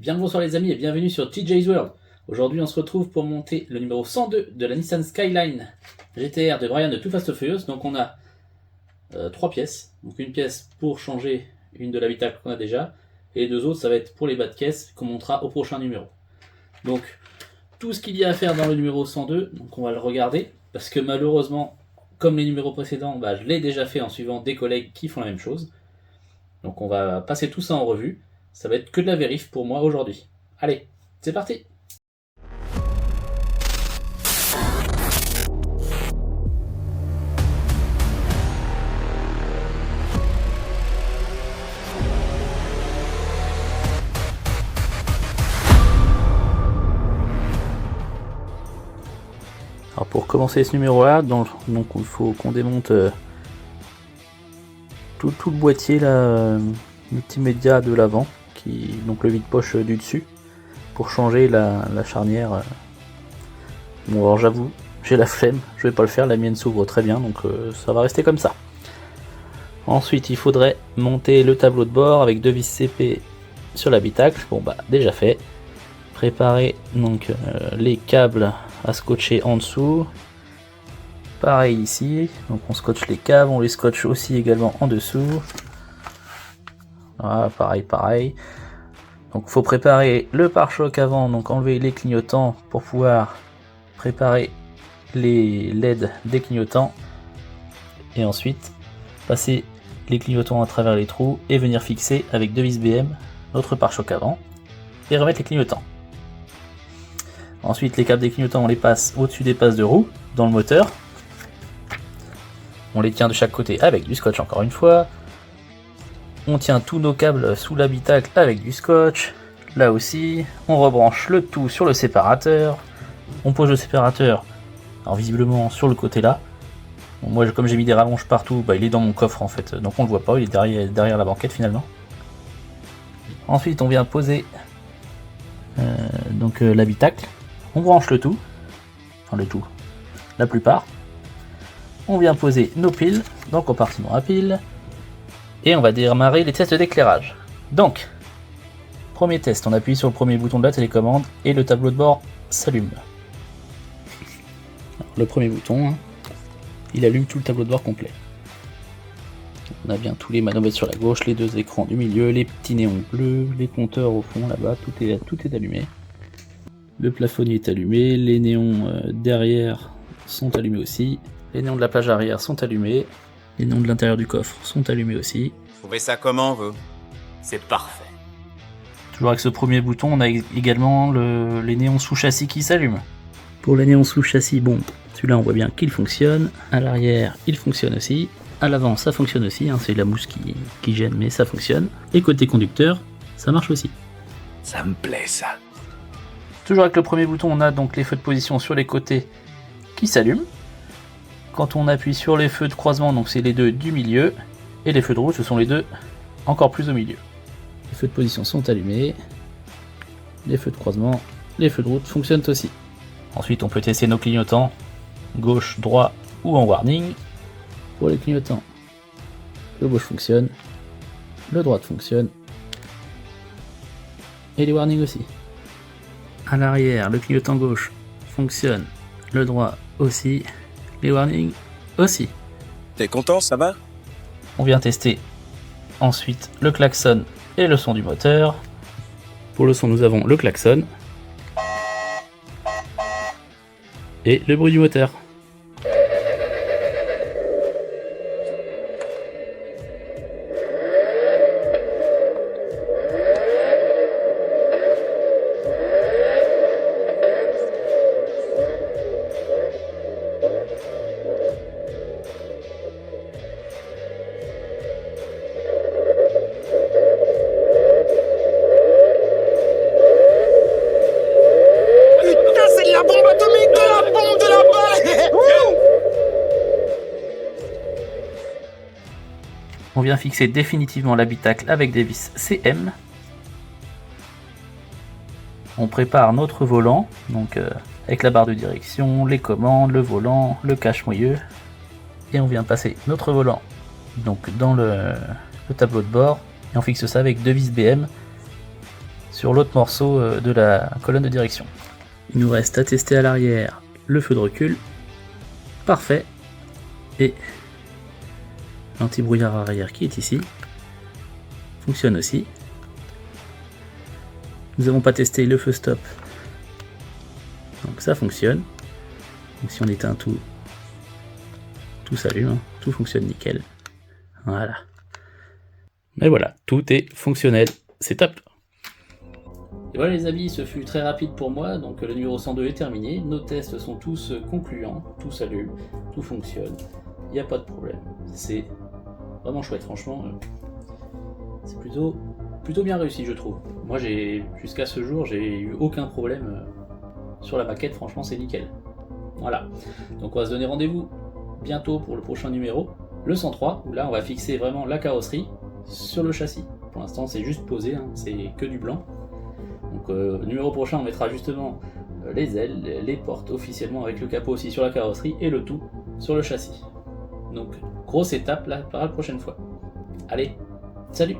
Bien le bonsoir les amis et bienvenue sur TJ's World. Aujourd'hui on se retrouve pour monter le numéro 102 de la Nissan Skyline GTR de Brian de Too Fast Furious. Donc on a 3 pièces, donc une pièce pour changer une de l'habitacle qu'on a déjà, et les deux autres ça va être pour les bas de caisse qu'on montera au prochain numéro. Donc tout ce qu'il y a à faire dans le numéro 102, donc on va le regarder, parce que malheureusement, comme les numéros précédents, je l'ai déjà fait en suivant des collègues qui font la même chose. Donc on va passer tout ça en revue. Ça va être que de la vérif pour moi aujourd'hui. Allez, c'est parti! Alors pour commencer ce numéro là, donc il faut qu'on démonte tout le boîtier là, multimédia de l'avant, donc le vide-poche du dessus, pour changer la charnière. Bon alors j'avoue, j'ai la flemme, je vais pas le faire, la mienne s'ouvre très bien, donc ça va rester comme ça. Ensuite il faudrait monter le tableau de bord avec deux vis CP sur l'habitacle, bon déjà fait. Préparer donc les câbles à scotcher en dessous. Pareil ici, donc on scotche les câbles, on les scotche aussi également en dessous. Voilà, pareil. Donc faut préparer le pare-choc avant, donc enlever les clignotants pour pouvoir préparer les LED des clignotants. Et ensuite passer les clignotants à travers les trous et venir fixer avec deux vis BM notre pare-choc avant et remettre les clignotants. Ensuite les câbles des clignotants on les passe au-dessus des passes de roue dans le moteur. On les tient de chaque côté avec du scotch encore une fois. On tient tous nos câbles sous l'habitacle avec du scotch. Là aussi, on rebranche le tout sur le séparateur. On pose le séparateur, alors visiblement sur le côté là. Bon, moi comme j'ai mis des rallonges partout, il est dans mon coffre en fait, donc on le voit pas, il est derrière la banquette finalement. Ensuite on vient poser l'habitacle. On branche le tout, enfin le tout, la plupart. On vient poser nos piles dans le compartiment à piles. Et on va démarrer les tests d'éclairage. Donc, premier test, on appuie sur le premier bouton de la télécommande et le tableau de bord s'allume. Le premier bouton, il allume tout le tableau de bord complet. On a bien tous les manomètres sur la gauche, les deux écrans du milieu, les petits néons bleus, les compteurs au fond là-bas, tout est allumé. Le plafonnier est allumé, les néons derrière sont allumés aussi, les néons de la plage arrière sont allumés, les néons de l'intérieur du coffre sont allumés aussi. Trouvez ça comment vous? C'est parfait. Toujours avec ce premier bouton, on a également les néons sous châssis qui s'allument. Pour les néons sous châssis, bon, celui-là on voit bien qu'il fonctionne. À l'arrière, il fonctionne aussi. À l'avant, ça fonctionne aussi, c'est la mousse qui gêne, mais ça fonctionne. Et côté conducteur, ça marche aussi. Ça me plaît ça. Toujours avec le premier bouton, on a donc les feux de position sur les côtés qui s'allument. Quand on appuie sur les feux de croisement, donc c'est les deux du milieu, et les feux de route, ce sont les deux encore plus au milieu. Les feux de position sont allumés, les feux de croisement, les feux de route fonctionnent aussi. Ensuite, on peut tester nos clignotants, gauche, droit ou en warning. Pour les clignotants, le gauche fonctionne, le droite fonctionne, et les warnings aussi. À l'arrière, le clignotant gauche fonctionne, le droit aussi, les warnings aussi. T'es content, ça va? On vient tester ensuite le klaxon et le son du moteur. Pour le son, nous avons le klaxon et le bruit du moteur. On vient fixer définitivement l'habitacle avec des vis CM. On prépare notre volant, donc avec la barre de direction, les commandes, le volant, le cache-moyeu. Et on vient passer notre volant donc dans le tableau de bord et on fixe ça avec deux vis BM sur l'autre morceau de la colonne de direction. Il nous reste à tester à l'arrière le feu de recul. Parfait. Et l'anti-brouillard arrière qui est ici fonctionne aussi. Nous n'avons pas testé le feu stop. Donc ça fonctionne. Donc si on éteint tout s'allume, hein. Tout fonctionne nickel. Voilà. Mais voilà, tout est fonctionnel. C'est top. Et voilà les amis, ce fut très rapide pour moi, donc le numéro 102 est terminé. Nos tests sont tous concluants, tout s'allume, tout fonctionne. Il n'y a pas de problème. C'est vraiment chouette, franchement. C'est plutôt bien réussi, je trouve. Moi, jusqu'à ce jour, j'ai eu aucun problème sur la maquette. Franchement, c'est nickel. Voilà. Donc, on va se donner rendez-vous bientôt pour le prochain numéro, le 103, où là, on va fixer vraiment la carrosserie sur le châssis. Pour l'instant, c'est juste posé, hein, c'est que du blanc. Donc, numéro prochain, on mettra justement les ailes, les portes officiellement avec le capot aussi sur la carrosserie et le tout sur le châssis. Donc, grosse étape là, pour la prochaine fois. Allez, salut!